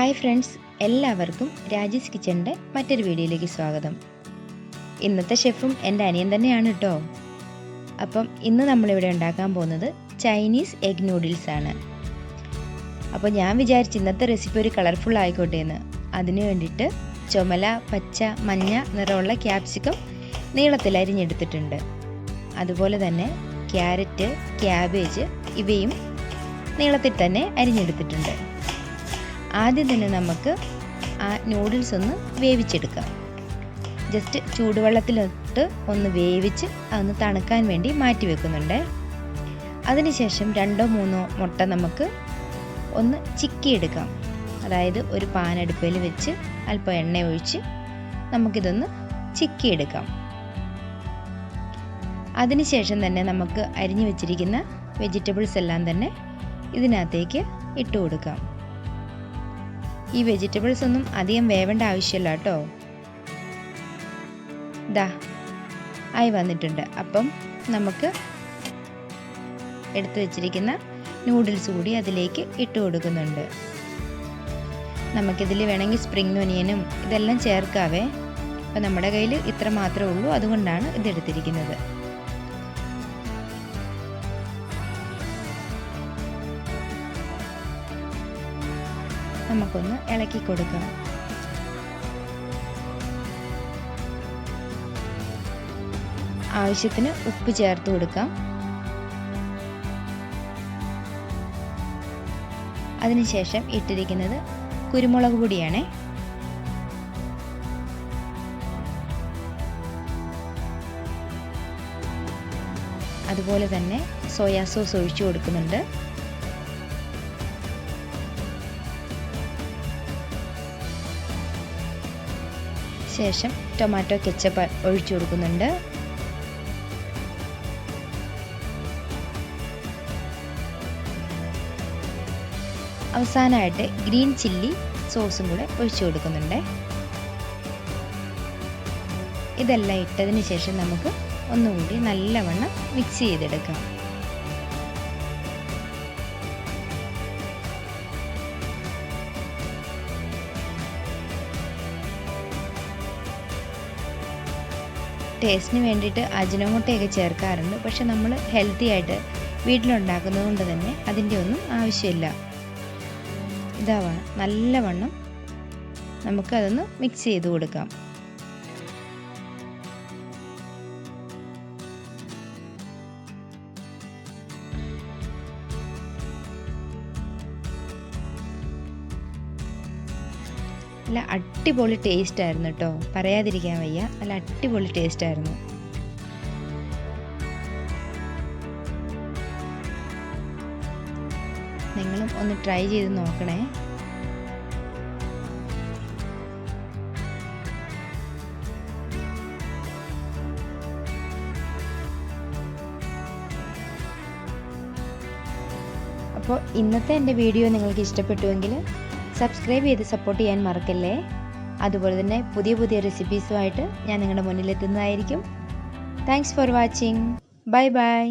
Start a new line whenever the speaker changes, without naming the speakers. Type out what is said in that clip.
Hi friends, എല്ലാവർക്കും രാജീസ് കിച്ചണിൻ്റെ മറ്റൊരു വീഡിയോയിലേക്ക് സ്വാഗതം. ഇന്നത്തെ ഷെഫും എൻ്റെ അനിയൻ തന്നെയാണ് കേട്ടോ. അപ്പം ഇന്ന് നമ്മളിവിടെ ഉണ്ടാക്കാൻ പോകുന്നത് ചൈനീസ് എഗ് നൂഡിൽസ് ആണ്. അപ്പോൾ ഞാൻ വിചാരിച്ചു ഇന്നത്തെ റെസിപ്പി ഒരു കളർഫുൾ ആയിക്കോട്ടെ എന്ന്. അതിന് വേണ്ടിയിട്ട് ചുമല, പച്ച, മഞ്ഞ നിറമുള്ള ക്യാപ്സിക്കം നീളത്തിൽ അരിഞ്ഞെടുത്തിട്ടുണ്ട്. അതുപോലെ തന്നെ ക്യാരറ്റ്, ക്യാബേജ് ഇവയും നീളത്തിൽ തന്നെ അരിഞ്ഞെടുത്തിട്ടുണ്ട്. ആദ്യം തന്നെ നമുക്ക് ആ നൂഡിൽസ് ഒന്ന് വേവിച്ചെടുക്കാം. ജസ്റ്റ് ചൂടുവെള്ളത്തിലിട്ട് ഒന്ന് വേവിച്ച് അതൊന്ന് തണുക്കാൻ വേണ്ടി മാറ്റി വെക്കുന്നുണ്ട്. അതിനുശേഷം 2-3 മുട്ട നമുക്ക് ഒന്ന് ചിക്കിയെടുക്കാം. അതായത് ഒരു പാൻ അടുപ്പിൽ വെച്ച് അല്പം എണ്ണ ഒഴിച്ച് നമുക്കിതൊന്ന് ചിക്കിയെടുക്കാം. അതിനുശേഷം തന്നെ നമുക്ക് അരിഞ്ഞു വെച്ചിരിക്കുന്ന വെജിറ്റബിൾസ് എല്ലാം തന്നെ ഇതിനകത്തേക്ക് ഇട്ട് കൊടുക്കാം. ഈ വെജിറ്റബിൾസ് ഒന്നും അധികം വേവേണ്ട ആവശ്യമില്ല കേട്ടോ. ദാ ആയി വന്നിട്ടുണ്ട്. അപ്പം നമുക്ക് എടുത്തു വെച്ചിരിക്കുന്ന നൂഡിൽസ് കൂടി അതിലേക്ക് ഇട്ട് കൊടുക്കുന്നുണ്ട്. നമുക്കിതിൽ വേണമെങ്കിൽ സ്പ്രിംഗ് ഒനിയനും ഇതെല്ലാം ചേർക്കാവേ. അപ്പം നമ്മുടെ കയ്യിൽ ഇത്ര മാത്രമേ ഉള്ളൂ, അതുകൊണ്ടാണ് ഇതെടുത്തിരിക്കുന്നത്. നമുക്കൊന്ന് ഇളക്കി കൊടുക്കാം. ആവശ്യത്തിന് ഉപ്പ് ചേർത്ത് കൊടുക്കാം. അതിനുശേഷം ഇട്ടിരിക്കുന്നത് കുരുമുളക് പൊടിയാണ്. അതുപോലെ തന്നെ സോയാ സോസ് ഒഴിച്ചു കൊടുക്കുന്നുണ്ട്. ശേഷം ടൊമാറ്റോ കെച്ചപ്പ് ഒഴിച്ചു കൊടുക്കുന്നുണ്ട്. അവസാനമായിട്ട് ഗ്രീൻ ചില്ലി സോസും കൂടെ ഒഴിച്ചു കൊടുക്കുന്നുണ്ട്. ഇതെല്ലാം ഇട്ടതിന് ശേഷം നമുക്ക് ഒന്നുകൂടി നല്ലവണ്ണം മിക്സ് ചെയ്തെടുക്കാം. ടേസ്റ്റിന് വേണ്ടിയിട്ട് അജിനോമോട്ടയൊക്കെ ചേർക്കാറുണ്ട്. പക്ഷെ നമ്മൾ ഹെൽത്തി ആയിട്ട് വീട്ടിലുണ്ടാക്കുന്നത് കൊണ്ട് തന്നെ അതിൻ്റെ ഒന്നും ആവശ്യമില്ല. ഇതാവാ നല്ലവണ്ണം നമുക്കതൊന്ന് മിക്സ് ചെയ്ത് കൊടുക്കാം. നല്ല അടിപൊളി ടേസ്റ്റ് ആയിരുന്നു കേട്ടോ, പറയാതിരിക്കാൻ വയ്യ. നല്ല അടിപൊളി ടേസ്റ്റ് ആയിരുന്നു. നിങ്ങളും ഒന്ന് ട്രൈ ചെയ്ത് നോക്കണേ. അപ്പോൾ ഇന്നത്തെ എൻ്റെ വീഡിയോ നിങ്ങൾക്ക് ഇഷ്ടപ്പെട്ടുവെങ്കിൽ സബ്സ്ക്രൈബ് ചെയ്ത് സപ്പോർട്ട് ചെയ്യാൻ മറക്കല്ലേ. അതുപോലെ തന്നെ പുതിയ പുതിയ റെസിപ്പീസുമായിട്ട് ഞാൻ നിങ്ങളുടെ മുന്നിലെത്തുന്നതായിരിക്കും. Thanks for watching. Bye by.